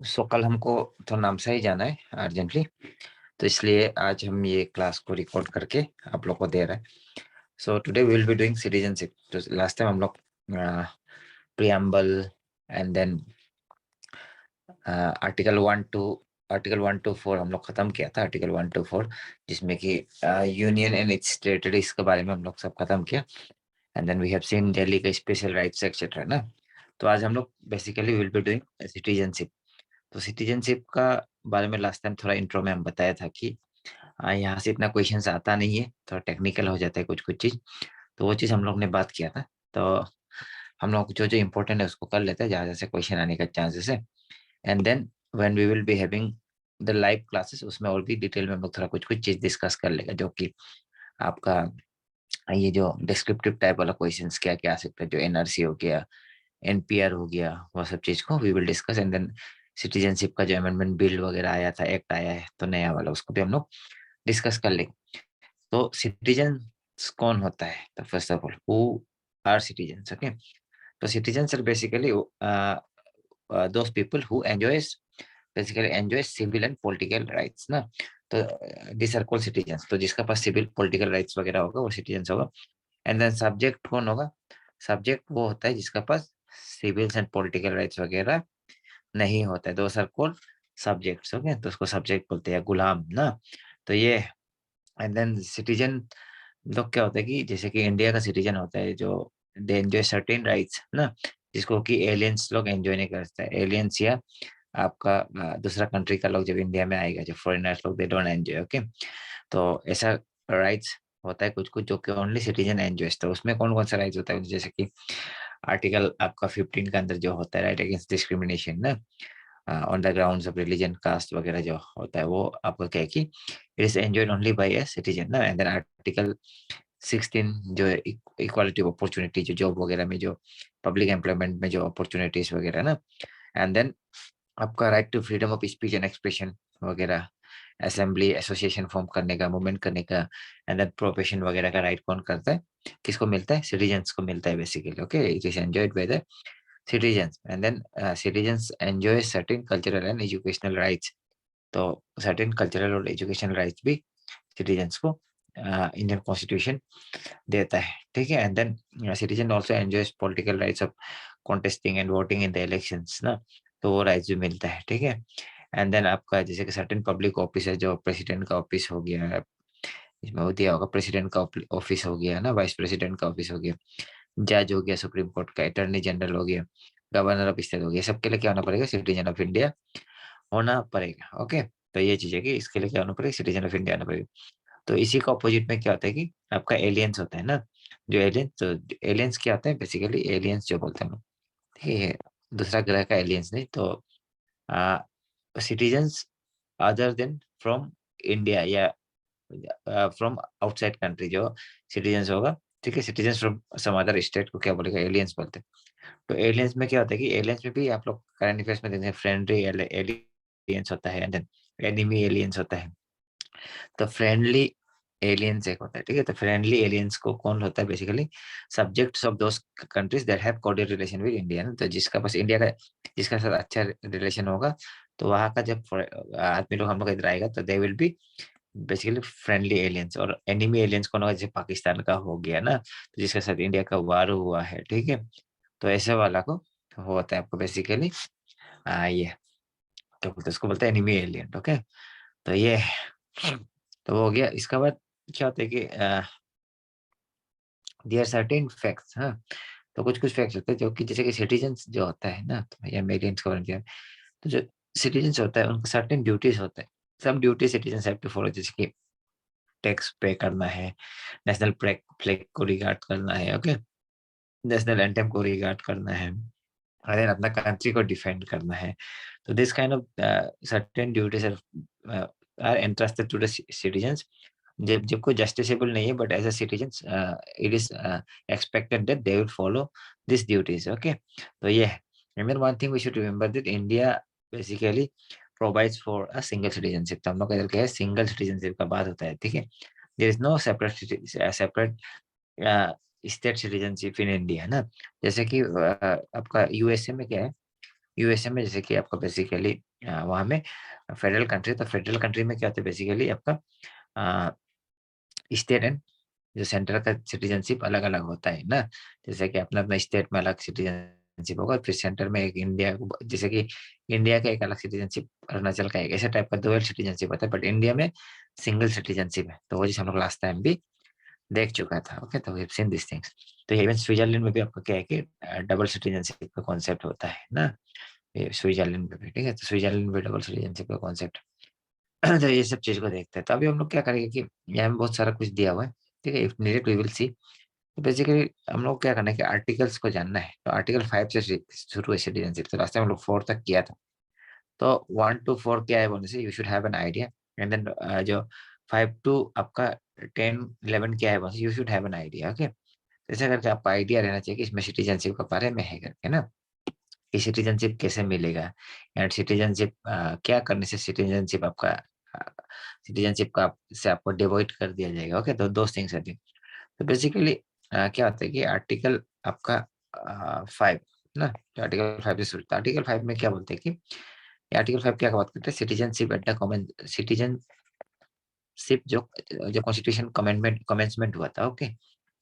सो कल हमको तो नामसा ही जाना है अर्जेंटली, तो इसलिए आज हम ये क्लास को रिकॉर्ड करके आप लोग को दे रहे हैं। So today we will be doing citizenship. तो लास्ट टाइम हम लोग preamble and then article 1 to 4 हम लोग खत्म किया था। आर्टिकल 1 टू 4 जिसमें कि यूनियन एंड इट्स टेरिटरीज के बारे में हम लोग सब खत्म किया। And then we have seen Delhi का स्पेशल राइट्स एक्सेट्रा ना। तो आज हम लोग basically will be doing citizenship. तो सिटीजनशिप का बारे में लास्ट टाइम थोड़ा इंट्रो में हम बताया था कि यहाँ से इतना क्वेश्चंस आता नहीं है, थोड़ा टेक्निकल हो जाता है कुछ कुछ चीज। तो वो चीज हम लोग ने बात किया था। तो हम लोग जो जो इम्पोर्टेंट है उसको कर लेते हैं, जहाँ जैसे क्वेश्चन आने का चांसेस है। And then when we will be having the live classes, उसमें और भी डिटेल में हम लोग थोड़ा कुछ कुछ चीज डिस्कस कर लेगा, जो कि आपका ये जो डिस्क्रिप्टिव टाइप वाला क्वेश्चंस क्या क्या आ सकता है, जो एनआरसी हो गया, एनपीआर हो गया, वो सब चीज को we will discuss. And then citizenship का जो अमेंडमेंट बिल वगैरह आया था, एक्ट आया है तो नया वाला, उसको भी हम लोग डिस्कस कर लेंगे। तो सिटीजन कौन होता है? तो first of all, who are citizens? Okay, तो citizens are basically those people who enjoys basically enjoy civil and political rights ना। तो दिस आर कॉल्ड सिटीजन्स। तो जिसका पास सिविल पॉलिटिकल राइट्स वगैरह होगा वो सिटीजन्स होगा। एंड देन सब्जेक्ट कौन होगा? सब्जेक्ट वो होता है जिसका पास सिविल्स एंड पॉलिटिकल राइट्स वगैरह नहीं होता है, दो आर कॉल्ड सब्जेक्ट्स। ओके, तो उसको सब्जेक्ट बोलते हैं, गुलाम ना। तो ये, एंड देन सिटीजन लोग क्या होता है कि जैसे कि इंडिया का सिटीजन होता है जो दे एंजॉय सर्टेन राइट्स ना, जिसको कि एलियंस लोग एंजॉय नहीं करते हैं। एलियंस या आपका दूसरा कंट्री का लोग जब इंडिया में आएगा, जो फॉरेनर्स लोग, दे डोंट एंजॉय। ओके, तो ऐसा राइट्स होता है कुछ कुछ जो कि ओनली सिटीजन एंजॉय। तो उसमें कौन कौन सा राइट्स होता है? जैसे कि आर्टिकल आपका 15 के अंदर जो होता है, राइट अगेंस्ट डिस्क्रिमिनेशन ना, on the grounds of religion, caste वगैरह जो होता है, वो आपका क्या है कि it is enjoyed only by a citizen ना। एंड देन आर्टिकल 16 जो इक्वालिटी ऑफ अपॉर्चुनिटी, जो जॉब वगैरह में, जो पब्लिक एम्प्लॉयमेंट में जो अपॉर्चुनिटीज वगैरह ना। एंड देन आपका right to freedom of speech and expression वगैरह, असेंबली एसोसिएशन फॉर्म करने का, मूवमेंट करने का। एंड देन प्रोफेशन वगैरह का राइट कौन करता है? किसको मिलता है? सिटीजन्स को मिलता है basically. Okay, it is enjoyed by the citizens. And then citizens enjoy certain cultural and educational rights. तो certain cultural और educational rights भी citizens को इंडियन कॉन्स्टिट्यूशन देता है, ठीक है। And then citizen also enjoys political rights of contesting and voting in the elections ना, तो वो राइट्स भी मिलता है, ठीक है। एंड देन आपका जैसे कि सर्टेन पब्लिक ऑफिस है, जो प्रेसिडेंट का ऑफिस हो गया, इसमें वो दिया होगा, प्रेसिडेंट का ऑफिस हो गया ना, वाइस प्रेसिडेंट का ऑफिस हो गया, जज हो गया सुप्रीम कोर्ट का, अटॉर्नी जनरल हो गया, गवर्नर ऑफ स्टेट हो गया, सबके लिए क्या होना पड़ेगा? सिटीजन ऑफ इंडिया होना पड़ेगा। ओके, तो ये चीज है कि इसके लिए क्या होना पड़ेगा? सिटीजन ऑफ इंडिया होना पड़ेगा। तो इसी का अपोजिट में क्या होता है कि आपका एलियंस होता है ना। जो एलियंस, तो एलियंस क्या होता है? बेसिकली एलियंस जो बोलते हैं हम लोग, ठीक है, दूसरा ग्रह का एलियंस नहीं। तो citizens other than from India या फ्रॉम आउटसाइड कंट्री जो सिटीजन्स होगा, ठीक है। Citizens from some other state को क्या बोलेगा? एलियंस बोलते हैं। तो एलियंस में क्या होता है कि एलियंस में भी आप लोग करंट अफेयर्स में देखते हैं, फ्रेंडली एलियंस होता है, एंड देन एनिमी एलियंस होता है। तो फ्रेंडली एलियंस एक होता है, ठीक है। तो फ्रेंडली एलियंस को कौन होता है? Basically subjects of those countries that have cordial relation with India ना। तो जिसका पास इंडिया का, जिसका साथ अच्छा रिलेशन होगा, तो वहाँ का जब आदमी लोग हम लोग इधर आएगा, तो they will be basically friendly aliens. और एनिमी एलियंस कौन होगा? जैसे पाकिस्तान का हो गया ना, तो जिसके साथ इंडिया का वार हुआ है, ठीक है। तो ऐसे वाला को होता है आपको बेसिकली ये क्या बोलते हैं? उसको बोलते हैं एनिमी एलियन। ओके, तो ये तो वो हो गया। इसके बाद क्या होता है कि देयर सर्टेन फैक्ट्स, हाँ। तो कुछ कुछ फैक्ट्स होते हैं जो कि जैसे कि सिटीजन्स जो होता है ना, तो या एलियंस का किया, तो जो सिटीजन्स होता है उनका सर्टेन ड्यूटीज होता है। सब duty citizens have to follow, जैसे कि टैक्स पे करना है, नेशनल फ्लैग को रिगार्ड करना है, ओके, नेशनल एंथम को रिगार्ड करना है, और अपना कंट्री को डिफेंड करना है। तो this kind of certain duties are entrusted to the citizens. जब जब कोई जस्टिसेबल नहीं है, but as a citizens it is expected that they will follow this duties. Okay, तो ये है। And one thing we should remember that India basically provides for a single citizenship. तो हम लोग का इधर क्या है? सिंगल सिटीजनशिप का बात होता है, ठीक है। There is no separate state citizenship in India ना। जैसे कि आपका यूएसए में क्या है? यूएसए में जैसे कि आपका बेसिकली वहाँ में फेडरल कंट्री, तो फेडरल कंट्री में क्या होता है बेसिकली आपका स्टेट एंड जो सेंटर का सिटीजनशिप अलग-अलग होता है ना। जैसे कि अपना-अपना स्टेट में अलग सिटीजनशिप होगा, फिर सेंटर में एक इंडिया जैसे कि इंडिया का एक अलग सिटीजनशिप, अरुणाचल का एक, ऐसे टाइप का डुअल सिटीजनशिप होता है, बट इंडिया में सिंगल सिटीजनशिप है। तो वो चीज़ हम लोग लास्ट टाइम भी देख चुका था। ओके, तो we have seen this things. तो इवन स्विट्जरलैंड में भी आपका क्या है कि डबल सिटीजनशिप का कॉन्सेप्ट होता है ना, ये स्विट्जरलैंड में भी, ठीक है? तो स्विट्जरलैंड में डबल सिटीजनशिप का कॉन्सेप्ट तो ये सब चीज़ को देखते हैं। तो अभी हम लोग क्या करेंगे कि यहाँ में बहुत सारा कुछ दिया हुआ है, ठीक है? If needed we will see. तो बेसिकली हम लोग क्या करना है कि आर्टिकल्स को जानना है। तो आर्टिकल 5 से शुरू है सिटीजनशिप। तो लास्ट टाइम हम लोग 4 तक किया था। तो 1 टू 4 क्या है बोलने से you should have an idea, and then जो 5 टू आपका 10, 11 क्या है बोलने से you should have an idea. Okay? ऐसा करके आपको आइडिया रहना चाहिए कि इसमें सिटीजनशिप के बारे में है करके ना, कि सिटीजनशिप कैसे मिलेगा, एंड सिटीजनशिप क्या करने से सिटीजनशिप आपका सिटीजनशिप का से आपको डिवॉइड कर दिया जाएगा। ओके, तो दो थिंग्स है। तो बेसिकली क्या होता है कि आर्टिकल आपका 5 ना, तो आर्टिकल 5 से शुरू, तो आर्टिकल 5 में क्या बोलते हैं कि आर्टिकल 5 क्या बात करते हैं, citizenship at the common citizenship, जो जो कॉन्स्टिट्यूशन कमेंसमेंट हुआ था। Okay,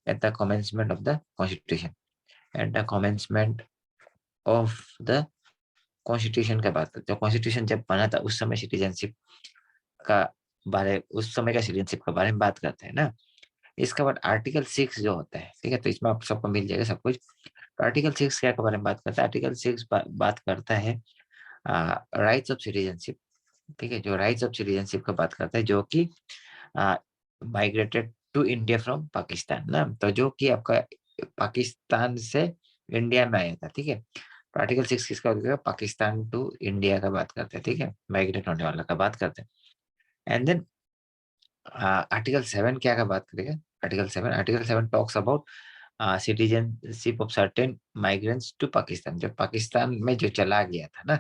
at the commencement of the constitution, at the commencement of the constitution का बात करते हैं। कॉन्स्टिट्यूशन जब बना था उस समय सिटीजनशिप का उस समय का सिटीजनशिप के बारे में बात करते हैं ना। इसके बाद आर्टिकल 6 जो होता है, ठीक है? तो इसमें आप सबको मिल जाएगा सब कुछ। तो आर्टिकल 6 क्या के बारे में बात करता है? आर्टिकल 6 बात करता है राइट्स ऑफ सिटीजनशिप, ठीक है? जो राइट्स ऑफ सिटीजनशिप का बात करता है, जो कि migrated to India from Pakistan ना, तो जो कि आपका पाकिस्तान से इंडिया में आया था, ठीक है? तो आर्टिकल 6 किसका होता है? पाकिस्तान टू इंडिया का बात करते हैं, ठीक है? माइग्रेट होने वाला का बात करते हैं। एंड देन आर्टिकल 7 क्या का बात करेगा? Article 7 talks about citizenship of certain migrants to Pakistan, जो पाकिस्तान में जो चला गया था ना,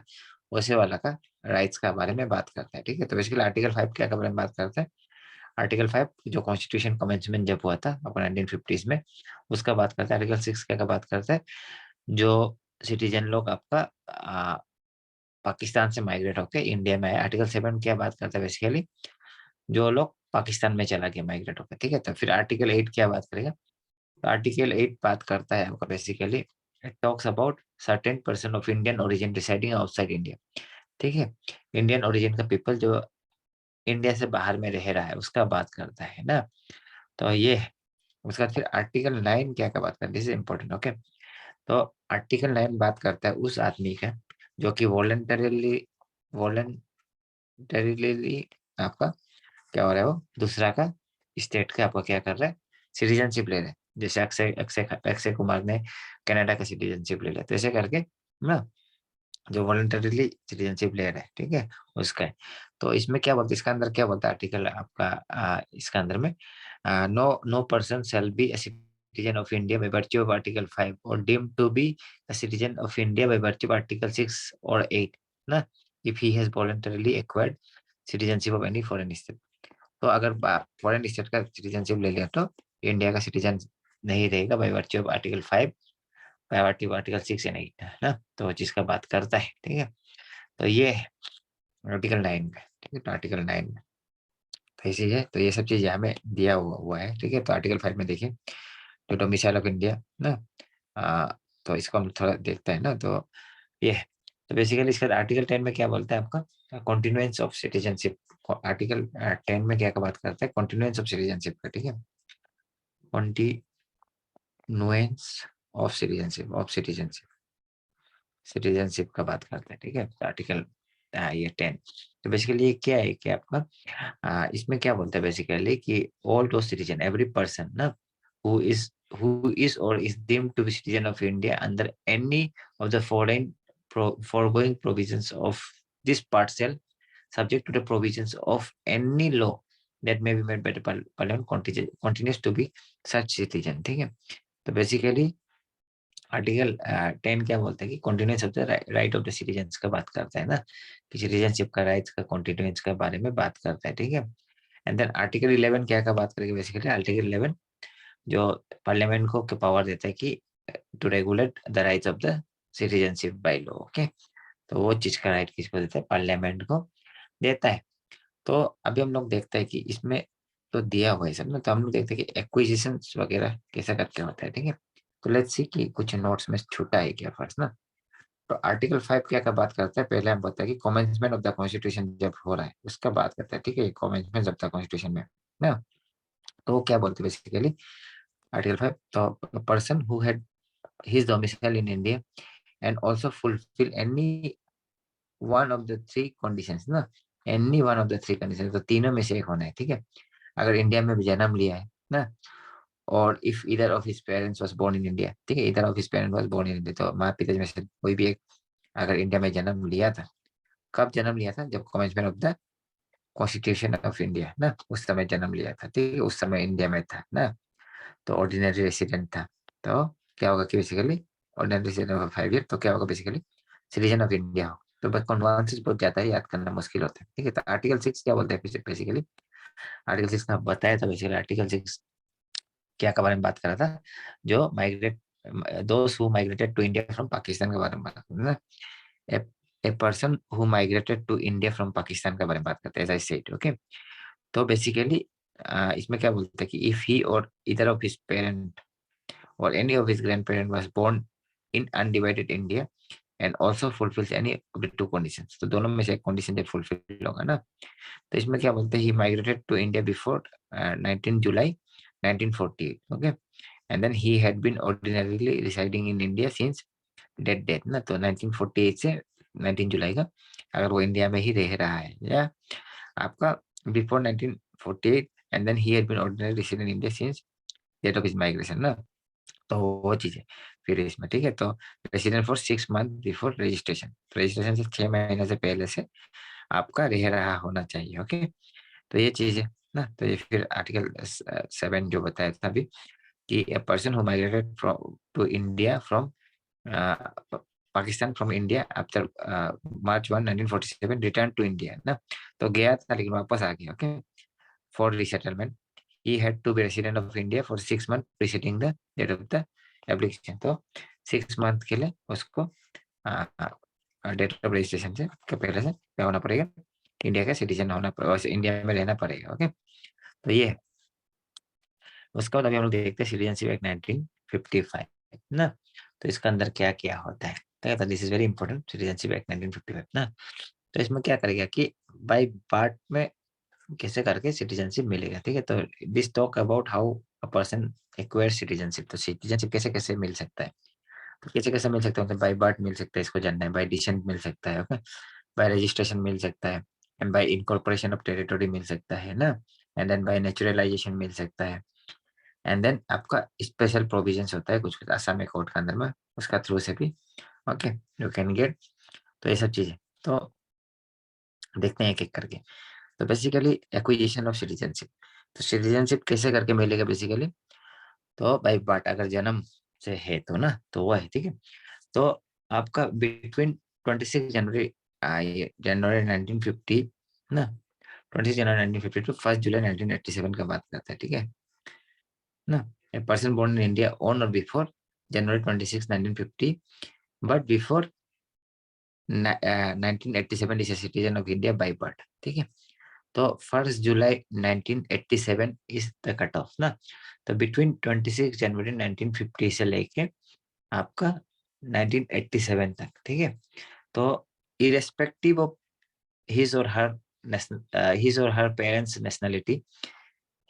वैसे वाला का राइट्स का बारे में बात करता है, ठीक है? तो बेसिकली आर्टिकल 5 क्या के बारे में बात करता है? आर्टिकल 5 जो कॉन्स्टिट्यूशन कमेंसमेंट जब हुआ था अपना 1950s में, उसका बात करता है। आर्टिकल 6 क्या का बात करता है? जो सिटीजन लोग आपका पाकिस्तान से माइग्रेट होकर इंडिया में आए। आर्टिकल 7 क्या बात करता है बेसिकली? जो लोग पाकिस्तान में चला गया माइग्रेट होकर, ठीक है? तो फिर आर्टिकल 8 क्या बात करेगा? तो आर्टिकल 8 बात करता है आपका basically, it talks about certain person of Indian origin residing outside India, ठीक है? इंडियन ओरिजिन का पीपल जो इंडिया से बाहर में रह रहा है उसका बात करता है ना। तो ये है। उसके बाद फिर आर्टिकल 9 क्या का बात करता है? This is important. ओके, तो आर्टिकल 9 बात करता है उस आदमी का जो कि वॉलंटरीली आपका क्या हो रहा है, वो दूसरा का स्टेट का आपका क्या कर रहा है, सिटीजनशिप ले रहा है। जैसे अक्षय अक्षय अक्षय कुमार ने कनाडा का सिटीजनशिप ले लिया, तो ऐसे करके ना, जो वॉलंटरीली सिटीजनशिप ले रहा है, ठीक है? उसका है। तो इसमें क्या बोलता है, इसका अंदर क्या बोलता है आर्टिकल आपका इसका अंदर में, no no person shall be a citizen of India by virtue of article 5 और deemed to be a citizen of India by virtue of article 6 और 8 ना, if he has voluntarily acquired citizenship of any foreign state. तो अगर foreign state का citizenship ले लिया तो India का सिटीजन नहीं रहेगा bye virtue of article 5, bye virtue of article 6 या नहीं, है ना? तो वो चीज़ का बात करता है, ठीक है? तो ये है आर्टिकल 9 में, ठीक है? तो आर्टिकल 9 में तो ये चीज़ है, तो ये सब चीज़ यहाँ में दिया हुआ है, ठीक है? तो आर्टिकल 5 में देखिए, जो डोमिसाइल ऑफ इंडिया ना, तो इसको हम थोड़ा देखते हैं ना, तो ये है। तो बेसिकली इसका आर्टिकल 10 में क्या बोलता है आपका? कॉन्टिन्यूएंस ऑफ सिटीजनशिप। आर्टिकल 10 में क्या का बात करता है? कॉन्टिन्यूएंस ऑफ सिटीजनशिप का, ठीक है? कॉन्टिन्यूएंस ऑफ सिटीजनशिप का बात करते हैं, ठीक है? तो आर्टिकल ये 10। तो बेसिकली ये क्या है कि आपका इसमें क्या बोलता है बेसिकली कि all though citizen, every person ना, हु इज हु इज और is deemed to be citizen of India under any of the foregoing provisions of this part shall subject to the provisions of any law that may be made by the parliament continues to be such citizen, ठीक है? तो basically article 10 क्या बोलता है कि continuance of the right of the citizens का बात करता है ना, कि सिटीजनशिप का राइट्स का कॉन्टिन्यूएंस के बारे में बात करता है, ठीक है? एंड देन आर्टिकल 11 क्या का बात करेंगे बेसिकली? आर्टिकल 11 जो पार्लियामेंट को पावर देता है कि to regulate the rights of the citizenship by law. Okay, तो वो चीज का राइट किसको देता है? पार्लियामेंट को देता है। तो अभी हम लोग देखते हैं कि इसमें तो दिया हुआ है सब ना, तो हम लोग देखते हैं कि एक्विजिशन वगैरह कैसा करके होता है, ठीक है। तो लेट्स सी कि कुछ नोट्स में छूटा है क्या फर्स्ट ना। तो आर्टिकल 5 क्या का बात करता है? पहले हम बताए कि कॉमेंसमेंट ऑफ द कॉन्स्टिट्यूशन जब हो रहा है उसका बात करता है, ठीक है। कॉमेंसमेंट ऑफ द कॉन्स्टिट्यूशन में ना, तो वो क्या बोलते हैं बेसिकली आर्टिकल 5, तो person who had his domicile in India and also fulfil any one of the three conditions ना, any one of the three conditions, तो तीनों में से एक होना है, ठीक है। अगर इंडिया में भी जन्म लिया है ना, और if either of his parents was born in India, ठीक है, either of his parents was born in India, तो माँ पिता में से कोई भी एक अगर इंडिया में जन्म लिया था, कब जन्म लिया था? जब commencement of the constitution of India ना, उस समय जन्म लिया था, ठीक है, उस समय इंडिया में था ना, तो ऑर्डिनरी रेसिडेंट था। तो क्या होगा कि basically ordinary resident of 5 year, तो क्या होगा बेसिकली सिटीजन ऑफ इंडिया हो। तो बस कॉन्वेंशन बहुत ज्यादा है, याद करना मुश्किल होता है, ठीक है। तो आर्टिकल 6 क्या बोलते हैं बेसिकली? आर्टिकल 6 का बताया था बेसिकली। आर्टिकल 6 क्या के बारे में बात कर रहा था? जो migrate those who migrated to India from Pakistan के बारे में बात करते हैं ना। A, a person who migrated to India from Pakistan के बारे में बात करते हैं, एज आई सेड, ओके। तो बेसिकली इसमें क्या बोलते हैं कि if he or either of his parent or any of his grandparent was born in undivided India and also fulfills any of the two conditions, तो दोनों में से एक कंडीशन जब फुलफिल होगा ना, तो इसमें क्या बोलते हैं? He migrated to India before 19 July 1948, okay, and then he had been ordinarily residing in India since that date ना, तो 1948 से 19 जुलाई का अगर वो इंडिया में ही रह रहा है, या आपका before 1948 and then he had been ordinary resident in India since date of his migration ना, तो वो चीज है फिर इसमें, ठीक है। तो resident for 6 month before registration, तो रजिस्ट्रेशन से 6 महीने से पहले से आपका रह रहा होना चाहिए, ओके। तो ये चीज है ना। तो ये फिर आर्टिकल 7 जो बताया था अभी कि a person who migrated from to India from Pakistan from India after March 1 1947 return to India ना, तो गया था लेकिन वापस आ गया, okay, for resettlement he had to be resident of India for 6 months preceding the date of the application, तो 6 month के लिए उसको डेट ऑफ रजिस्ट्रेशन से के पहले से क्या होना पड़ेगा? इंडिया का सिटीजन होना पड़ेगा, इंडिया में रहना पड़ेगा, ओके। तो ये है। उसके बाद अभी हम लोग देखते हैं सिटीजनशिप एक्ट 1955 ना, तो इसका अंदर क्या क्या होता है? तो this is very important, citizenship act 1955 ना। तो इसमें क्या करेगा कि बाय बर्थ में कैसे करके सिटीजनशिप मिलेगा, ठीक है। तो this talk about how a person acquire citizenship, तो सिटीजनशिप कैसे कैसे मिल सकता है? तो कैसे कैसे मिल सकता है? मतलब बाय बर्थ मिल सकता है, इसको जानना है। बाय डिसेंट मिल सकता है, ओके, बाय रजिस्ट्रेशन मिल सकता है, and by incorporation of territory मिल सकता है ना, एंड देन बाय नेचुरलाइजेशन मिल सकता है, एंड देन आपका स्पेशल प्रोविजंस होता है कुछ कुछ असम कोर्ट के अंदर में, उसका थ्रू से भी, ओके, यू कैन गेट। तो ये सब चीजें तो देखते हैं एक एक करके। तो बेसिकली एक्विजिशन ऑफ सिटीजनशिप, तो सिटीजनशिप कैसे करके मिलेगा बेसिकली? तो बाई बर्थ अगर जन्म से है तो ना, तो वो है, ठीक है। तो आपका बिटवीन 26 जनवरी 1950 ना, 26 जनवरी 1950 टू 1 जुलाई 1987 का बात करता है, ठीक है ना। A person born in India on or before January 26 1950 but before 1987 is a citizen of India by birth, ठीक है। तो 1 July 1987 is the cutoff ना, तो बिटवीन 26 जनवरी 1950 से लेके आपका 1987 तक, ठीक है। तो irrespective of his or her his or her parents nationality,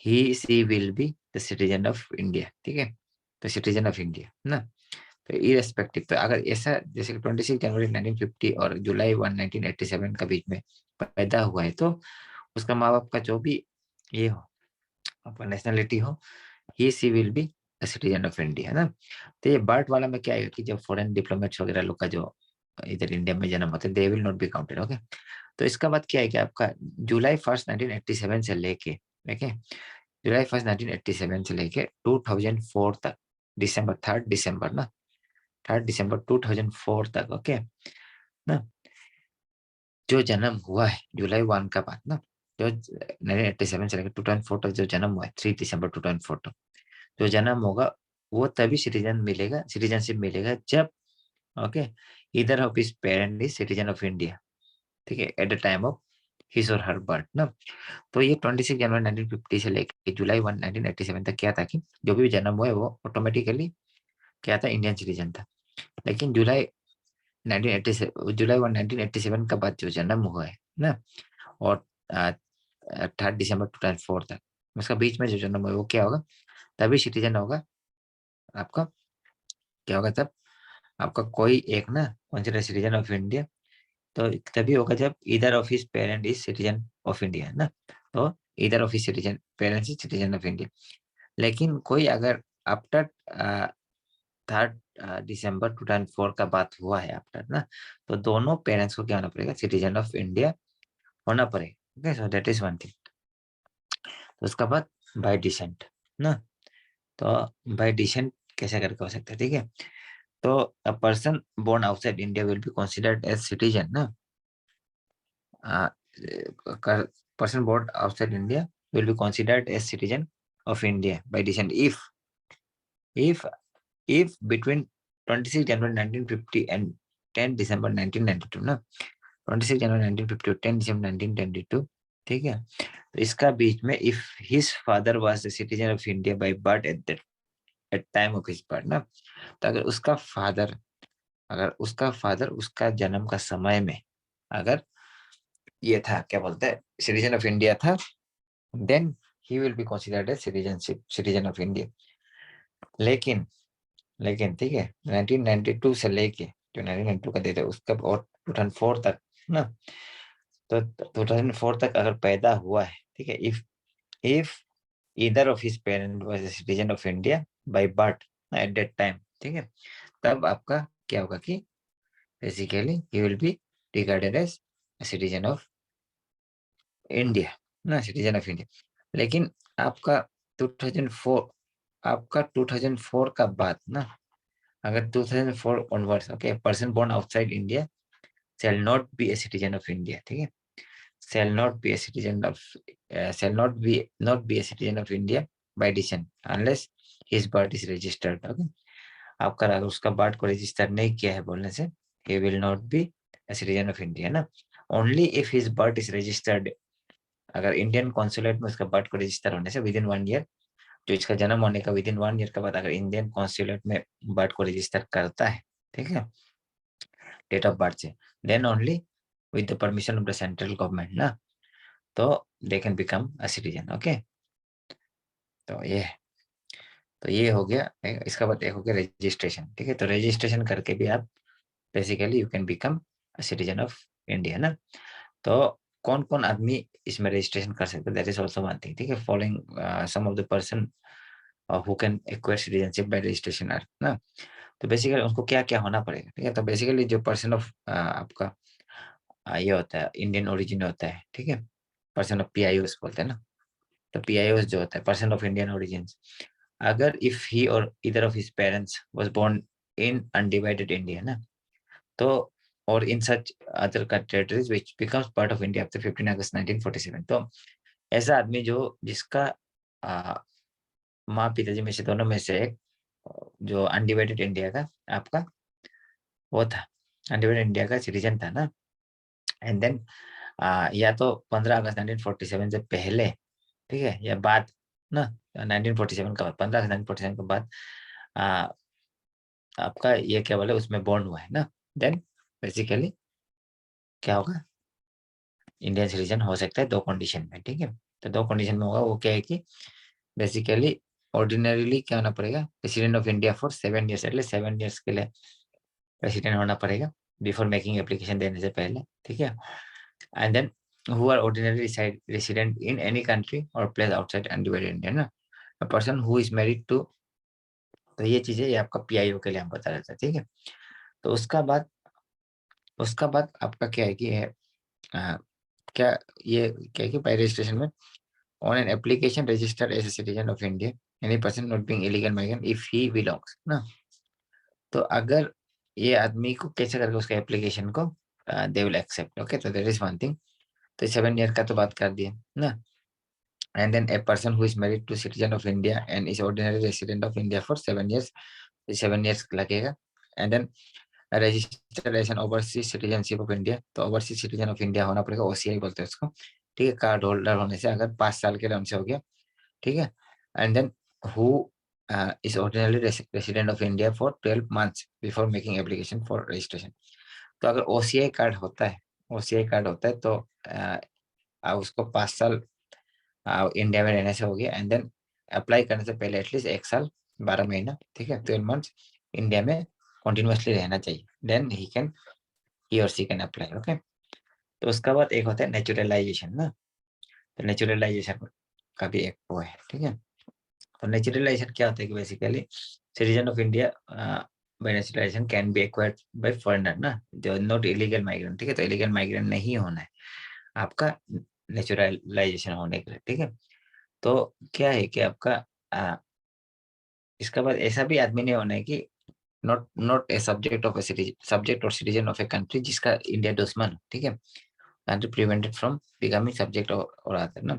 he she will be the citizen of India, ठीक है। तो सिटीजन ऑफ इंडिया ना, तो इरेस्पेक्टिव, तो अगर ऐसा जैसे कि 26 जनवरी 1950 और जुलाई 1 1987 का बीच में पैदा हुआ है, तो उसका माँ बाप का जो भी ये हो, आपका नेशनलिटी हो, he she will be citizen of India ना। तो ये बर्थ वाला में क्या है कि जो फॉरेन डिप्लोमेट्स वगैरह लोग का जो इधर इंडिया में जन्म होते हैं, दे will not be counted, okay. तो इसका बाद क्या है कि आपका जुलाई 1 1987 से लेके, ओके, जुलाई 1 1987 से लेके 2004 तक, दिसंबर 3 दिसंबर ना, 3 दिसंबर 2004 तक, ओके ना, जो जन्म हुआ है जुलाई 1 का बाद ना, जो 1987 से लेकर 2004 तक जो जन्म हुआ है, 3 दिसंबर 2004 तक जो जन्म होगा, वो तभी सिटीजन मिलेगा, सिटीजनशिप मिलेगा जब okay, either of his parent is citizen of India, ठीक है, eight the time of his or her birth ना। तो ये 26 जनवरी 1950 से लेकर जुलाई 1 1987 तक क्या था कि जो भी जन्म हुआ है वो ऑटोमेटिकली क्या था, इंडियन सिटीजन था। लेकिन जुलाई 1 1987 का बाद जो जन्म हुआ है ना, और 3 दिसंबर 2004 तक, उसका बीच में जो जन्म हुआ है वो क्या होगा, तभी सिटीजन होगा आपका। क्या होगा तब आपका, कोई एक ना कॉन्सिडर सिटीजन ऑफ इंडिया, तो तभी होगा जब either of his parent is citizen of India ना। तो either of his citizen parents is citizen of India. लेकिन कोई अगर आफ्टर 3 दिसंबर 2004 का बात हुआ है आफ्टर ना, तो दोनों पेरेंट्स को क्या होना पड़ेगा, सिटीजन ऑफ इंडिया होना पड़ेगा। Okay, so that is one thing. तो उसका बाद बाय डिसेंट ना, तो बाय डिसेंट कैसे करके हो सकता है, ठीक है। तो a person born outside India will be considered as citizen ना, person born outside India will be considered as citizen of India by descent if if between 26 January 1950 and 10 December 1992 ना, 26 January 1950 और 10 December 1922, ठीक है। तो इसका बीच में if his father was a citizen of India by birth at time of his birth ना, तो अगर उसका फादर उसका जन्म का समय में अगर ये था, क्या बोलते हैं, सिटीजन ऑफ इंडिया था, then he will be considered as citizen of India. लेकिन लेकिन ठीक है, 1992 से लेके जो 1992 का डेट है उसका और 2004 तक ना, तो 2004 तक अगर पैदा हुआ है, ठीक है, if either of his parent was a citizen of India by birth at that time, ठीक है, तब आपका क्या होगा कि basically he will be regarded as citizen of India ना, सिटीजन ऑफ इंडिया। लेकिन आपका 2004 आपका 2004 का बाद ना, अगर 2004 onwards, okay, person born outside India shall not be a citizen of India, ठीक है, shall not be a citizen of shall not be a citizen of India by descent unless his birth is registered, okay। आपका अगर उसका birth को register नहीं किया है बोलने से, he will not be a citizen of India ना। only if his birth is registered, अगर इंडियन कॉन्सुलेट में उसका बर्थ को रजिस्टर होने से विद इन 1 ईयर, जो इसका जन्म होने का विद इन 1 ईयर के बाद अगर इंडियन कॉन्सुलेट में बर्थ को रजिस्टर करता है, ठीक है, डेट ऑफ बर्थ से, then only with the permission of the central government ना, तो they can become a citizen, okay. तो ये हो गया। इसका बाद एक हो गया रजिस्ट्रेशन, ठीक है, तो रजिस्ट्रेशन करके भी आप basically you can become a citizen of India ना। तो कौन कौन आदमी इसमें रजिस्ट्रेशन कर सकते हैं, that is also one thing, ठीक है। Following some of the person who can acquire citizenship by registration are ना। तो बेसिकली उनको क्या क्या होना पड़ेगा, ठीक है। तो बेसिकली जो पर्सन ऑफ आपका ये होता है इंडियन ओरिजिन होता है, ठीक है, पर्सन ऑफ पीआईओएस बोलते हैं ना। तो पीआईओएस जो होता है पर्सन ऑफ इंडियन ओरिजिन, अगर if he or either of his parents was born in undivided India ना, तो or in such other territories which becomes part of India after 15 August 1947, तो ऐसा आदमी जो जिसका माँ पिताजी में से दोनों में से एक जो अनडिवाइडेड इंडिया का आपका वो था, अनडिवाइडेड इंडिया का सिटीजन था ना, एंड देन या तो 15 अगस्त 1947 से पहले, ठीक है, या बाद ना, 1947 का बाद, 15 अगस्त 1947 के बाद आ, आपका ये क्या बोले उसमें बॉर्न हुआ है ना, देन बेसिकली क्या होगा, इंडियन सिटीजन हो सकता है 2 कंडीशन में, ठीक है। तो 2 कंडीशन में होगा, वो क्या है कि बेसिकली ऑर्डिनरीली क्या होना पड़ेगा, president of India for 7 years, at least 7 years के लिए प्रेसिडेंट होना पड़ेगा बिफोर मेकिंग एप्लीकेशन देने से पहले, ठीक है। And then who are ordinary resident in any country or place outside undivided India ना, a person who is married to, तो ये चीजें ये आपका पीआईओ के लिए हम बता रहे थे, ठीक है। तो उसका बाद आपका क्या है कि अ, क्या ये क्या है कि बाय रजिस्ट्रेशन में on an application registered as a citizen of India any person not being illegal migrant if he belongs ना, तो अगर ये आदमी को कैसे करके उसका एप्लीकेशन को दे विल एक्सेप्ट, ओके। तो दैट इज वन थिंग। तो 7 ईयर का तो बात कर दिए ना, and then a person who is married to citizen of India and is ordinary resident of India for 7 years, 7 years लगेगा। And then registered as an overseas citizenship of India, तो overseas citizen of India होना पड़ेगा, OCI बोलते हैं उसको, ठीक है। Card holder होने से अगर 5 साल के लिए हमसे हो गया, ठीक है। And then who is ordinary resident of India for 12 months before making application for registration. तो अगर ओसीआई कार्ड होता है, ओसीआई कार्ड होता है तो उसको 5 साल इंडिया में रहने से हो गया, एंड देन अप्लाई करने से पहले एटलीस्ट 1 साल 12 महीना, ठीक है, 12 मंथ्स इंडिया में कंटिन्यूअसली रहना चाहिए, देन ही और सी कैन अप्लाई, ओके। तो उसका बाद एक होता है नेचुरलाइजेशन ना, तो नेचुरलाइजेशन का भी एक वो है, ठीक है। तो नेचुरलाइजेशन क्या होता है कि basically citizen of India bye naturalisation can be acquired by foreigner ना, जो नॉट इलीगल माइग्रेंट, ठीक है। तो इलीगल माइग्रेंट नहीं होना है आपका नेचुरलाइजेशन होने के लिए, ठीक है। तो क्या है कि आपका इसका बाद ऐसा भी आदमी नहीं होना है कि not not a subject of a subject और सिटीजन ऑफ ए कंट्री जिसका इंडिया दुश्मन हो, ठीक है, country prevented from becoming subject और अदर ना।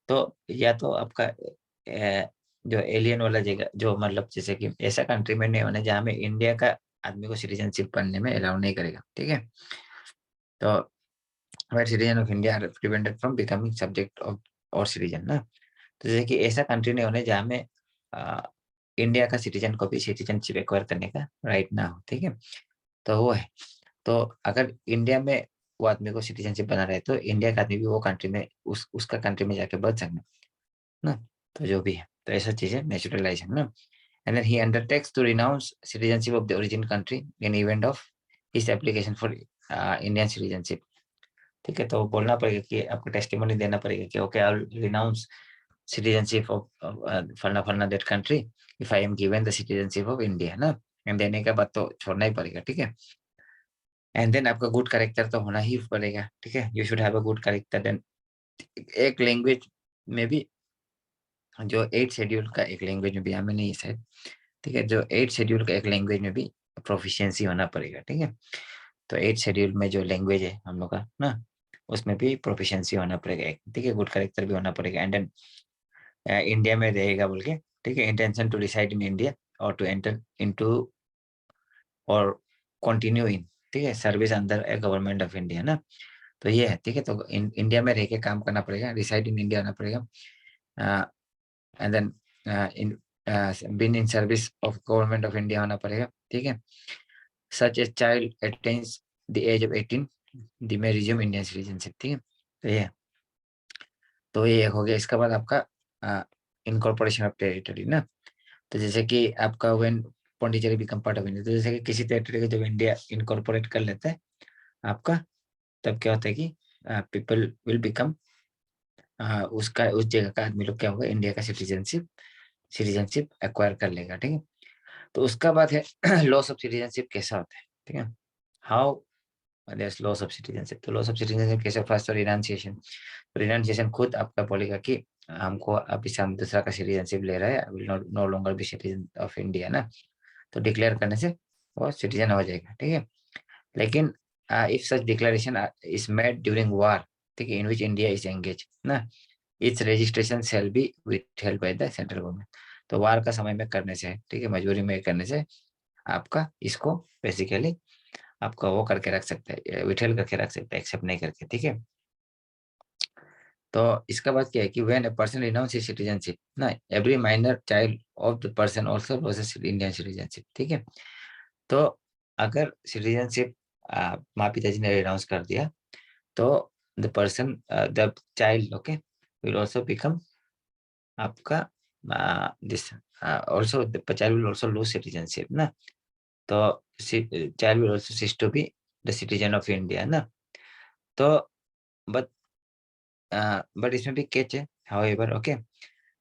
तो या तो आपका जो एलियन वाला जगह, जो मतलब जैसे कि ऐसा कंट्री में नहीं होना जहाँ में इंडिया का आदमी को सिटीजनशिप बनने में अलाउ नहीं करेगा, ठीक है। तो where citizen of India are prevented from becoming subject of or citizen ना। तो जैसे कि ऐसा कंट्री नहीं होने जहाँ में इंडिया का सिटीजन को भी सिटीजनशिप एक्वायर करने का राइट ना हो, ठीक है। तो वो है, तो अगर इंडिया में वो आदमी को सिटीजनशिप बना रहे तो इंडिया का आदमी भी वो कंट्री में उसका कंट्री में जाके बच सकना ना। तो जो भी है, तो ऐसा चीज है नेचुरलाइजेशन ना। And then he undertakes to renounce citizenship of the origin country in event of his application for Indian citizenship, ठीक है। तो बोलना पड़ेगा कि आपको टेस्टिमोनी देना पड़ेगा कि okay I will renounce citizenship of फलना फलना that country if I am given the citizenship of India ना। एंड देने के बाद तो छोड़ना ही पड़ेगा, ठीक है। एंड देन आपका गुड कैरेक्टर तो होना ही पड़ेगा, ठीक है, you should have a good character. Then एक लैंग्वेज में भी, जो 8 शेड्यूल का एक लैंग्वेज में भी, हमें नहीं है शायद, ठीक है, जो 8 शेड्यूल का एक लैंग्वेज में भी प्रोफिशिएंसी होना पड़ेगा, ठीक है। तो 8 शेड्यूल में जो लैंग्वेज है हम लोग का ना, उसमें भी प्रोफिशिएंसी होना पड़ेगा एक, ठीक है, गुड कैरेक्टर भी होना पड़ेगा। एंड देन इंडिया में रहेगा बोल के, ठीक है, intention to reside in India or to enter into or continue in, ठीक है, service under a government of India ना। तो ये है, ठीक है। तो इंडिया में रह के काम करना पड़ेगा, रिसाइड इन इंडिया होना पड़ेगा, and then in been in service of government of India होना पड़ेगा, ठीक है। Such a child attains the age of 18 the may resume Indian citizenship, ठीक है। तो ये, तो ये हो गया। इसके बाद आपका इनकॉर्पोरेशन ऑफ टेरिटरी ना, तो जैसे कि आपका when Pondicherry become part of India, तो जैसे कि किसी टेरिटरी को जब इंडिया इनकॉर्पोरेट कर लेता है आपका, तब क्या होता है कि पीपल विल बिकम, उसका उस जगह का आदमी लोग क्या होगा, इंडिया का सिटीजनशिप एक्वायर कर लेगा, ठीक है। तो उसका बाद है लॉस ऑफ सिटीजनशिप कैसा होता है, ठीक है, how there loss of citizenship. तो लॉस ऑफ सिटीजनशिप कैसे, फर्स्ट और रिनाउंसिएशन। रिनाउंसिएशन खुद आपका बोलेगा कि हमको अभी से हम दूसरा का सिटीजनशिप ले रहा है, will not know longer be citizen of India ना। तो डिक्लेयर करने से वो सिटीजन हो जाएगा, ठीक है। लेकिन if such declaration is made during war, ठीक है, in which India is engage ना, it's registration shall be withheld by the central government. तो वार का समय में करने से, ठीक है, मजबूरी में करने से आपका इसको बेसिकली आपका वो करके रख सकते हैं, विथहेल्ड करके रख सकते हैं, एक्सेप्ट नहीं करके, ठीक है। तो इसका बात क्या है कि when a person renounce his citizenship ना, every minor child of the person also loses Indian citizenship, ठीक है। तो अगर सिटीजनशिप माँ पिताजी ने रिनाउंस कर दिया, तो the person the child, okay, will also become आपका this also the child will also lose citizenship ना। तो child will also cease to be the citizen of India ना। तो बट इसमें भी कैच है, however, okay,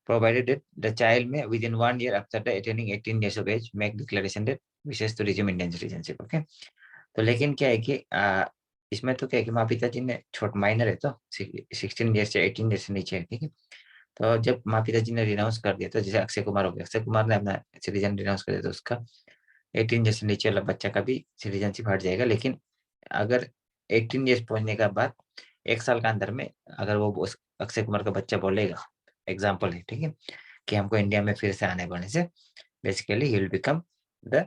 provided that the child may within 1 year after the attaining 18 years of age make declaration that wishes to resume Indian citizenship, okay। तो लेकिन क्या है कि इसमें तो क्या है कि माँ पिताजी ने छोट माइनर है, तो 16 ईयर से 18 ईयर से नीचे है, ठीक है। तो जब माँ पिताजी ने रिनाउंस कर दिया, तो जैसे अक्षय कुमार हो गया, अक्षय कुमार ने अपना सिटीजन रिनाउंस कर दिया, तो उसका 18 ईयर से नीचे वाला बच्चा का भी सिटीजनशिप हट जाएगा। लेकिन अगर 18 ईयर्स पहुंचने का बाद 1 साल का अंदर में अगर वो अक्षय कुमार का बच्चा बोलेगा, एग्जाम्पल है, ठीक है, कि हमको इंडिया में फिर से आने बढ़ने से basically he will become the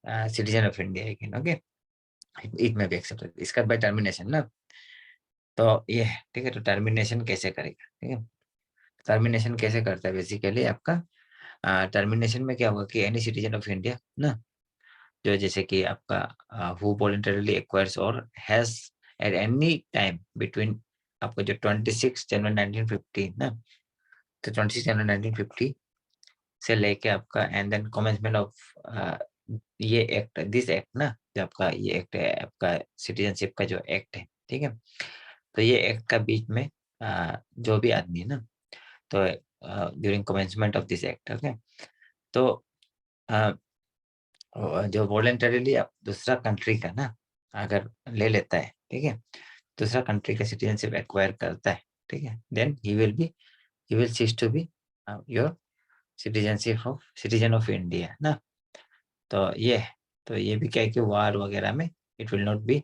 citizen of India again, okay, it में भी एक्सेप्टेड। इसका बाय टर्मिनेशन ना, तो ये है, ठीक है। तो टर्मिनेशन कैसे करेगा, ठीक है, टर्मिनेशन कैसे करता है बेसिकली आपका, टर्मिनेशन में क्या होगा कि एनी सिटीजन ऑफ इंडिया ना, जो जैसे कि आपका हु वॉलंटरली एक्वायर्स और has eight any time between आपका जो 26 जनवरी 1950 ना, तो 26 जनवरी 1950 से लेके आपका एंड देन कमेंसमेंट ऑफ ये एक्ट, दिस एक्ट ना, जो आपका ये एक्ट है आपका सिटीजनशिप का जो एक्ट है, ठीक है। तो ये एक्ट का बीच में जो भी आदमी है ना, तो during commencement of this act, okay, तो अ, जो वॉलंटरीली आप दूसरा कंट्री का ना अगर ले लेता है, ठीक है, दूसरा कंट्री का सिटीजनशिप एक्वायर करता है, ठीक है, then he will cease to be your citizen of India ना। तो ये है, तो ये भी क्या है कि वार वगैरह में it will not B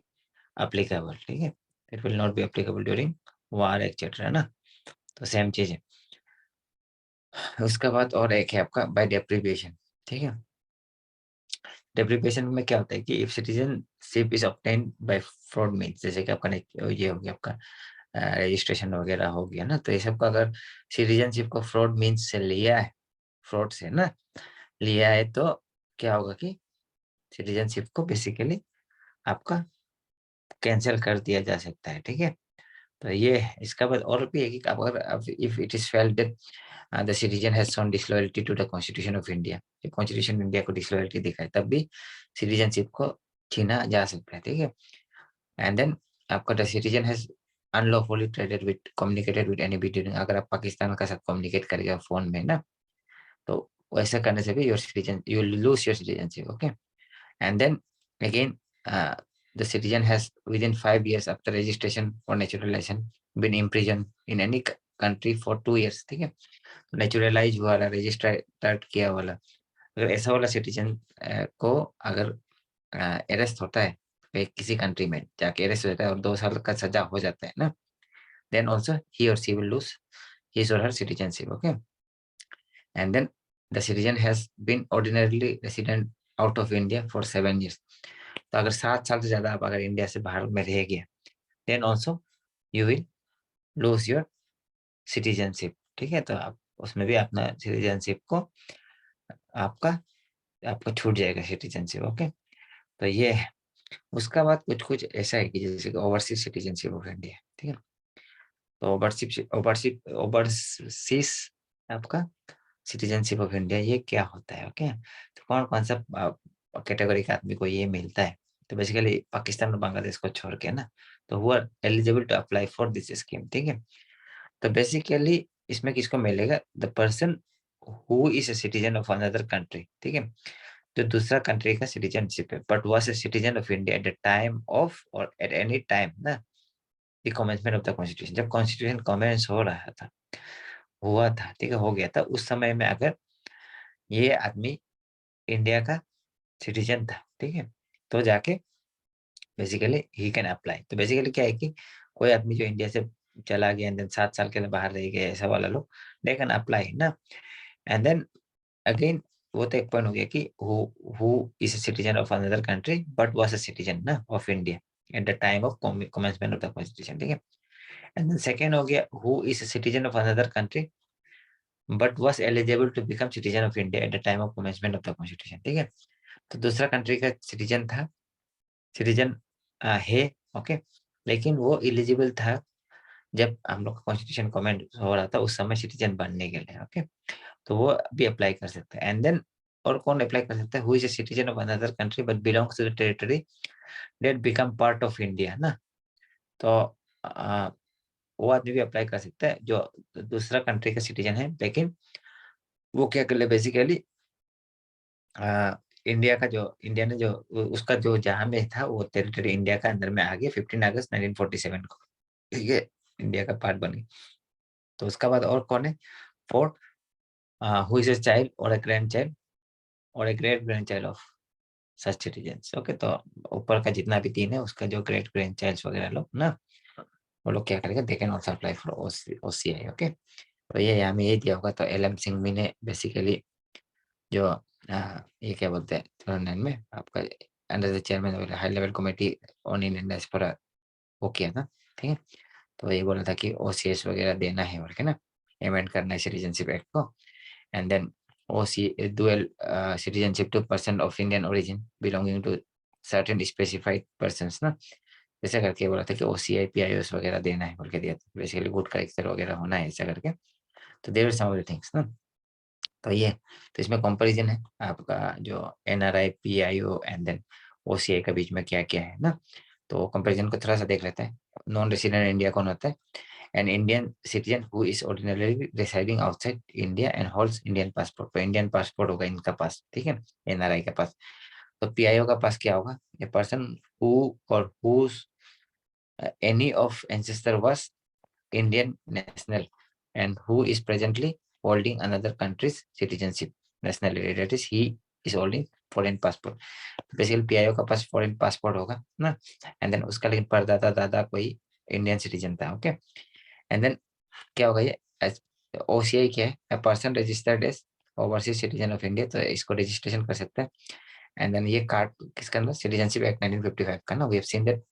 applicable, ठीक है, it will not B applicable during war etcetera ना, तो सेम चीज है। उसका बाद और एक है आपका बाय डेप्रिविएशन, ठीक है। डेप्रिविएशन में क्या होता है कि if citizenship is obtained by fraud means, जैसे कि आपका ये हो गया आपका रजिस्ट्रेशन वगैरह हो गया ना, तो ये सब का अगर सिटीजनशिप को फ्रॉड मीन्स से लिया है, फ्रॉड से ना लिया है, तो क्या होगा कि सिटीजनशिप को बेसिकली आपका कैंसिल कर दिया जा सकता है, ठीक है। तो ये है। इसका बाद और भी है कि अगर if it is felt that the citizen has shown disloyalty to the constitution of India, constitution India को डिसलॉयल्टी दिखाए, तब भी सिटीजनशिप को छीना जा सकता है, ठीक है। एंड देन आपका the citizen has unlawfully traded with communicated with any during, अगर आप पाकिस्तान का साथ कम्युनिकेट करेगा फोन में ना, तो वैसा करने से भी your citizen you lose your citizenship, okay. And then again the citizen has within 5 years after registration or naturalization been imprisoned in any country for 2 years, ठीक है। तो नेचुरलाइज हुआ वाला, रजिस्टर्ड किया वाला, अगर ऐसा वाला सिटीजन को अगर अरेस्ट होता है किसी कंट्री में जाके अरेस्ट हो जाता है और 2 साल का सजा हो जाता है ना, देन ऑल्सो ही और सी will lose his or her citizenship, okay. And then the citizen has been ordinarily resident out of India for 7 years, तो अगर 7 साल से ज्यादा आप अगर इंडिया से बाहर में रह गया, then also you will lose your citizenship, ठीक है। तो आप उसमें भी अपना सिटीजनशिप को आपका आपका छूट जाएगा सिटीजनशिप, ओके। तो ये है। उसका बाद कुछ कुछ ऐसा है कि जैसे कि ओवरसीज सिटीजनशिप ऑफ इंडिया, ठीक है। तो ओवरसीज आपका सिटीजनशिप ऑफ इंडिया ये क्या होता है, ओके। तो कौन कौन सा कैटेगरी का आदमी को ये मिलता है, तो बेसिकली पाकिस्तान और बांग्लादेश को छोड़ के ना, तो वो eligible to apply for this scheme, ठीक है। तो बेसिकली इसमें किसको मिलेगा, the person who is a citizen of another country, ठीक है, जो दूसरा कंट्री का सिटीजनशिप है, but was a citizen of India at the time of or at any time ना the commencement of the constitution, जब कॉन्स्टिट्यूशन कमेंस हो रहा था, हुआ था, ठीक है, हो गया था, उस समय में अगर ये आदमी इंडिया का सिटीजन था, ठीक है, तो जाके बेसिकली ही कैन अप्लाई। तो बेसिकली क्या है कि कोई आदमी जो इंडिया से चला गया एंड देन 7 साल के लिए बाहर रह गया, ऐसा वाला लोग दे कैन अप्लाई ना। एंड देन अगेन वो तो एक पॉइंट हो गया कि who is a citizen of another country but was a citizen ना of India at the time of commencement of the constitution, ठीक है। एंड देन सेकंड हो गया who is a citizen of another country but was eligible to become citizen of India at the time of commencement of the constitution, ठीक है। तो दूसरा country का citizen था, सिटीजन है, ओके, लेकिन वो एलिजिबल था जब हम लोग का कॉन्स्टिट्यूशन कमेंट हो रहा था उस समय सिटीजन बनने के लिए, ओके। तो वो भी अप्लाई कर सकता है। एंड देन और कौन अप्लाई कर सकता है, who is a citizen of another country but belongs to the territory that become part of India ना, तो अ, वो आदमी भी अप्लाई कर सकता है जो दूसरा कंट्री का सिटीजन है, लेकिन वो क्या कर ले बेसिकली इंडिया का जो इंडिया ने जो उसका जो जहां में था वो टेरिटरी इंडिया का अंदर में आ गया 15 अगस्त 1947 को, ठीक है, इंडिया का पार्ट बन गया। तो उसका बाद और कौन है, fourth who is a child और अ ग्रैंड चाइल्ड और a great grand child of such citizens, okay. तो ऊपर का जितना भी तीन है उसका जो ग्रेट ग्रैंड चाइल्ड वगैरह लोग ना, वो लोग क्या करेंगे, they can also apply for OCI, okay. तो ये यहाँ में ये दिया होगा, तो एलएम सिंघवी ने बेसिकली जो ये क्या बोलते हैं 2009 में आपका under the chairman high level committee on Indian diaspora वो किया था, ठीक है। तो ये बोला था कि ओसीएस वगैरह देना है बोल के ना, अमेंड करना है सिटीजनशिप एक्ट को। And then OC dual citizenship to person of Indian origin belonging to certain specified persons ना, ऐसा करके बोला था कि ओसीआई पीआईओएस वगैरह देना है बोल के दिया था, बेसिकली गुड करेक्टर वगैरह होना है ऐसा करके। तो there some of the things ना। तो ये तो इसमें कंपैरिजन है आपका जो NRI PIO and then OCI का बीच में क्या क्या है ना। तो कंपैरिजन को थोड़ा सा देख लेते हैं। नॉन रेसिडेंट इंडिया कौन होता है? An Indian citizen who is ordinarily residing outside India and holds Indian passport. तो इंडियन पासपोर्ट होगा इनका पास, ठीक है, एनआरआई के पास। तो पीआईओ का पास क्या होगा? A person who or whose any of ancestor was Indian national and who is presently holding another country's citizenship nationality, that is he is holding foreign passport। Basically PIO का पास foreign passport होगा ना, and then उसका लेकिन परदादा दादा कोई Indian citizen था, okay. And then क्या होगा ये? ओसीआई क्या है? A person registered as overseas citizen of India, तो इसको रजिस्ट्रेशन कर सकते हैं। एंड देन ये कार्ड किसका अंदर? सिटीजनशिप एक्ट 1955 का ना, we have seen that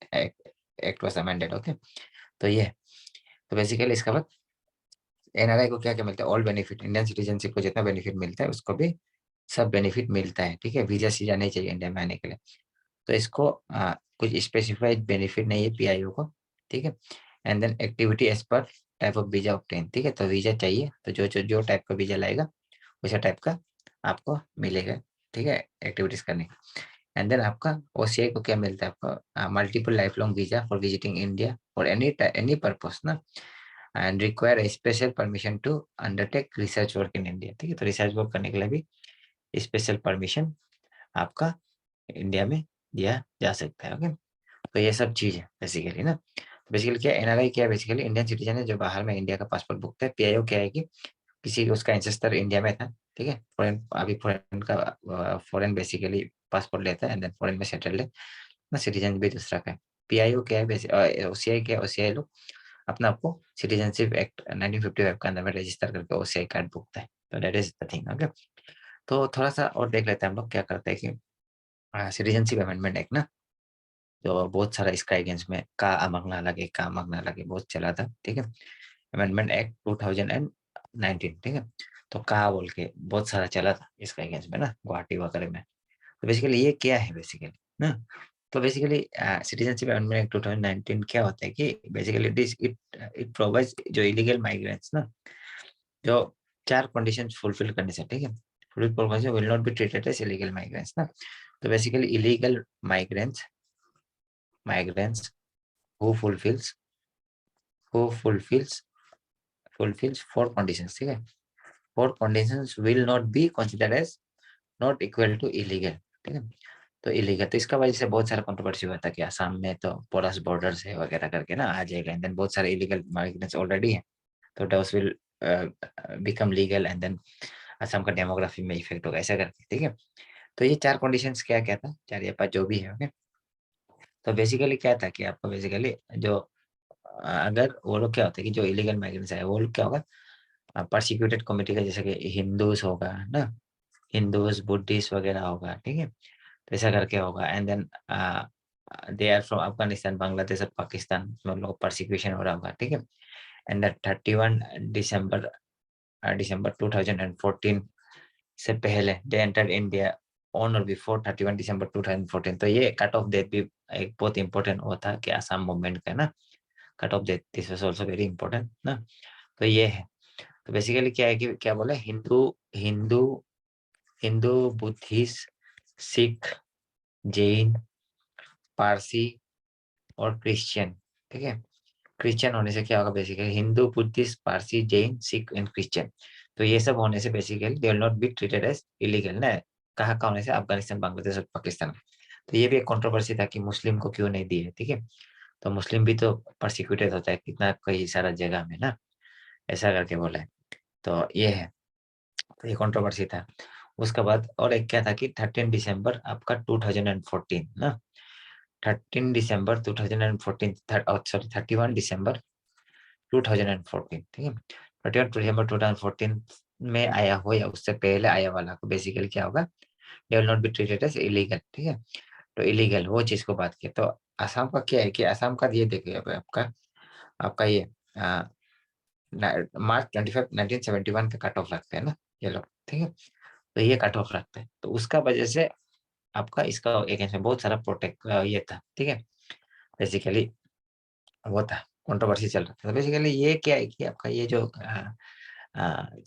act was amended, okay. तो ये तो बेसिकली इसका बाद एनआरआई को क्या क्या मिलता है? ऑल बेनिफिट, इंडियन सिटीजनशिप को जितना बेनिफिट मिलता है उसको भी सब बेनिफिट मिलता है, ठीक है। वीजा सीजा नहीं चाहिए इंडिया में आने के लिए। तो इसको कुछ स्पेसिफाइड बेनिफिट नहीं है पीआईओ को, ठीक है। And then activity as per type of visa obtain, ठीक है। तो वीजा चाहिए तो जो टाइप का वीजा लाएगा वैसा टाइप का आपको मिलेगा, ठीक है, एक्टिविटीज करने का। एंड देन आपका ओसीआई को क्या मिलता है? आपको multiple life long visa for visiting India for any purpose ना, and require a special permission to undertake research work in India, ठीक है। तो रिसर्च वर्क करने के लिए भी स्पेशल परमिशन आपका इंडिया में दिया जा सकता है, ओके। तो ये सब चीज है बेसिकली ना। बेसिकली क्या एनआरआई क्या है? बेसिकली इंडियन सिटीजन है जो बाहर में इंडिया का पासपोर्ट भुगता है। पीआईओ क्या है कि किसी उसका एंसेस्टर इंडिया में था, ठीक है, फॉरेन, अभी फॉरेन का फॉरेन बेसिकली पासपोर्ट लेता है एंड देन फॉरेन में सेटल्ड है ना, सिटीजन भी दूसरा का है। पीआईओ क्या है? ओसीआई क्या है? ओसीआई लोग अपना आपको सिटीजनशिप एक्ट 1955 के अंदर में रजिस्टर करके ओसीआई कार्ड भुगता है। तो that is the thing, okay. तो थोड़ा सा और देख लेते हैं हम लोग क्या करते हैं कि सिटीजनशिप अमेंडमेंट एक्ट ना, तो बहुत सारा इसका अगेंस्ट में का मांगना लगे बहुत चला था, ठीक है। अमेंडमेंट एक्ट 2019, ठीक है। तो कहा बोल के बहुत सारा चला था इसका अगेंस्ट में ना, गुवाहाटी वगैरह में। तो बेसिकली ये क्या है बेसिकली ना? तो बेसिकली सिटीजनशिप अमेंडमेंट एक्ट 2019 क्या होता है कि बेसिकली इट इट प्रोवाइड्स जो इलीगल माइग्रेंट्स ना, जो 4 कंडीशन फुलफिल करने से, ठीक है, fulfil will not be treated as illegal migrants ना। तो basically illegal migrants who fulfils who fulfils 4 conditions, ठीक है। 4 conditions will not be considered as not equal to illegal, ठीक है। तो इलीगल, तो इसका वजह से बहुत सारा कंट्रोवर्सी हुआ था कि असम में तो पोरस बॉर्डर्स है वगैरह करके ना आ जाएगा, एंड देन बहुत सारे इलीगल माइग्रेंट्स ऑलरेडी है, तो those will become legal and then Assam का डेमोग्राफी में इफेक्ट होगा ऐसा करके, ठीक है। तो ये 4 कंडीशंस क्या क्या था, 4 या 5 जो भी है, ओके। तो बेसिकली क्या था कि आपको बेसिकली जो अगर वो लोग क्या होता है कि जो इलीगल माइग्रेंट्स है वो लोग क्या होगा, परसिक्यूटेड कम्युनिटी का, जैसे कि हिंदूज होगा ना, हिंदूज बुद्धिस्ट वगैरह होगा, ठीक है। तो ऐसा करके होगा and then they are from Afghanistan Bangladesh और पाकिस्तान में उन लोगों को परसिक्यूशन हो रहा होगा, ठीक है। एंड 31 दिसंबर दिसंबर 2014 से पहले they enter India on or before 31 दिसंबर 2014। तो ये कट ऑफ डेट भी एक बहुत इंपॉर्टेंट वो था कि आसाम मूवमेंट का ना, cut off date this was also very important ना। तो ये है। तो बेसिकली क्या है कि क्या बोले, हिंदू हिंदू हिंदू बुद्धिस्ट सिख जैन पारसी और क्रिश्चियन, ठीक है। क्रिश्चियन होने से क्या होगा, basically Hindu Buddhist Parsi Jain Sikh and Christian, तो ये सब होने से basically they will not be treated as illegal ना। कहाँ का होने से? अफगानिस्तान बांग्लादेश और पाकिस्तान। तो ये भी एक कंट्रोवर्सी था कि मुस्लिम को क्यों नहीं दिए, ठीक है। तो मुस्लिम भी तो परसिक्यूटेड होता है कितना कई सारा जगह में ना, ऐसा करके बोला है। तो ये है, तो ये कंट्रोवर्सी था। उसके बाद और एक क्या था कि 13 दिसंबर आपका 2014 ना, 13 दिसंबर 2014 सॉरी 31 दिसंबर 2014, ठीक है। 31 दिसंबर 2014 में आया हो या उससे पहले आया वाला को बेसिकली क्या होगा, they will not be treated as illegal, ठीक है। तो इलीगल वो चीज को बात की। तो असम का क्या है कि असम का ये देखिए अब आपका आपका ये मार्च 25 1971 का कट ऑफ रखते हैं ना ये लोग, ठीक है। तो ये कट ऑफ रखते हैं, तो उसका वजह से आपका इसका अगेंस्ट में बहुत सारा प्रोटेक्ट ये था, ठीक है। बेसिकली वो था, कंट्रोवर्सी चल रहा था। तो बेसिकली ये क्या है कि आपका ये जो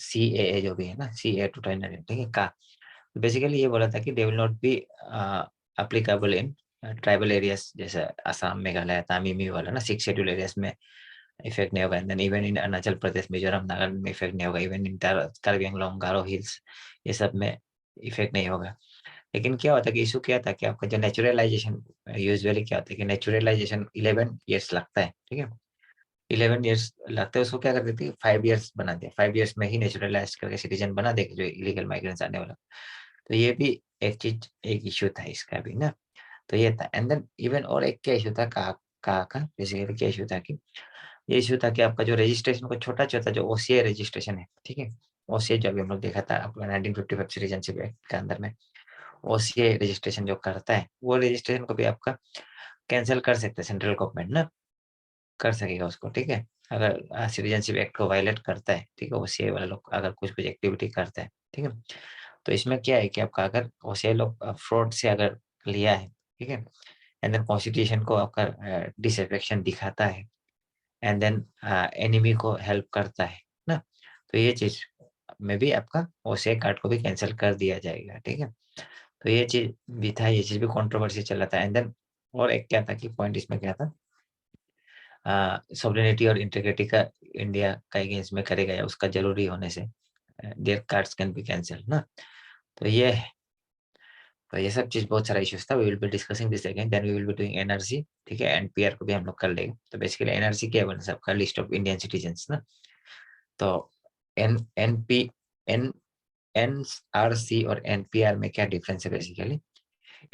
CAA जो भी है ना, CAA 2019, ठीक है का, बेसिकली ये बोला था कि दे will not be applicable in tribal areas जैसे असम, मेघालय, तामीमी वाला ना 6 शेड्यूल एरियाज में इफेक्ट नहीं होगा। Then even in Arunachal Pradesh, Mizoram, Nagaland में इफेक्ट नहीं होगा। Even in Karbi Anglong, Garo hills, ये सब में इफेक्ट नहीं होगा। लेकिन क्या होता है कि इशू क्या था कि आपका जो नेचुरलाइजेशन, यूजुअली क्या होता है कि नेचुरलाइजेशन 11 ईयर्स लगता है, ठीक है। 11 ईयर्स लगता है, उसको क्या कर देती है 5 ईयर्स बना दिया, 5 ईयर्स में ही नेचुरलाइज करके सिटीजन बना देगा जो इलीगल माइग्रेंट्स आने वाला। तो ये भी एक चीज, एक इश्यू था इसका भी ना। तो ये था। एंड देन इवन और एक क्या इशू था का बेसिकली क्या इशू था कि ये इशू था कि आपका जो रजिस्ट्रेशन को छोटा छोटा जो OCI रजिस्ट्रेशन है, ठीक है। OCI जो अभी हम लोग देखा था आपका 1955 सिटीजनशिप एक्ट के अंदर में, OCI रजिस्ट्रेशन जो करता है वो रजिस्ट्रेशन को भी आपका कैंसिल कर सकते हैं सेंट्रल गवर्नमेंट ना, कर सकेगा उसको, ठीक है। अगर सिटीजनशिप एक्ट को वायलेट करता है, ठीक है, OCI वाला लोग अगर कुछ कुछ एक्टिविटी करता है, ठीक है। तो इसमें क्या है कि आपका अगर OCI लोग फ्रॉड से अगर लिया है, ठीक है, एंड देन कॉन्स्टिट्यूशन को आपका डिसअफेक्शन दिखाता है, एंड देन एनिमी को हेल्प करता है ना, तो ये चीज में भी आपका OCI कार्ड को भी कैंसिल कर दिया जाएगा, ठीक है। तो ये चीज भी था, ये चीज भी कंट्रोवर्सी चल रहा था। एंड देन और एक क्या था कि पॉइंट इसमें क्या था, सॉवरेनिटी और इंटीग्रिटी का इंडिया का अगेंस्ट में करेगा या उसका जरूरी होने से their cards can be cancel ना। तो ये है। तो ये सब चीज बहुत सारा इश्यूज था। We will be discussing this again, then we will be doing NRC, ठीक है। NPR को भी हम लोग कर लेंगे। तो बेसिकली NRC क्या बना सबका लिस्ट ऑफ इंडियन सिटीजन्स ना। तो N N P N NRC और NPR में क्या डिफरेंस है, बेसिकली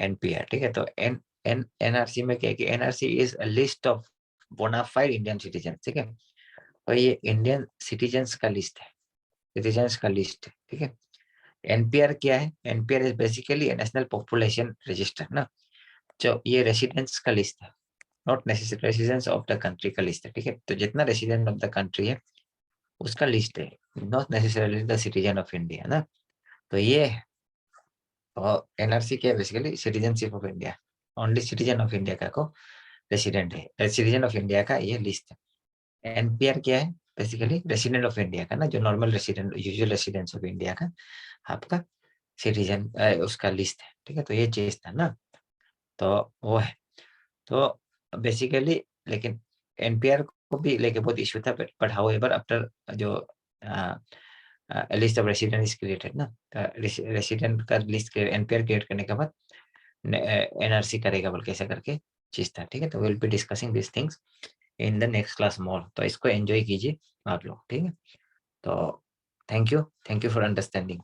NPR, ठीक है। तो एन एन NRC में क्या है कि NRC is a list of bona fide Indian citizen, ठीक है। और ये इंडियन सिटीजन्स का लिस्ट है, सिटीजन्स का लिस्ट है, ठीक है। NPR क्या है, NPR is basically national population register ना, जो ये रेसिडेंट्स का लिस्ट है, not necessary residents of the country का लिस्ट है, ठीक है। तो जितना रेसिडेंट ऑफ द कंट्री है उसका लिस्ट है, not necessarily the citizen of India ना। तो ये है। और NRC क्या है, basically citizenship of India, only citizen of India का को रेसिडेंट है, सिटीजन ऑफ इंडिया का ये लिस्ट है। NPR क्या है, बेसिकली रेसिडेंट ऑफ इंडिया का ना, जो normal resident, usual residents of India का आपका सिटीजन उसका लिस्ट है, ठीक है। तो ये चीज था ना, तो वो है। तो बेसिकली लेकिन NPR को भी लेके बहुत इश्यू था, बट हाउएवर आफ्टर जो list of resident is created ना, रेसिडेंट का लिस्ट NPR क्रिएट करने के बाद NRC करेगा बोल कैसे करके चीज था, ठीक है। तो will be discussing this things in the next class more. तो इसको एंजॉय कीजिए आप लोग, ठीक है। तो थैंक यू फॉर अंडरस्टैंडिंग।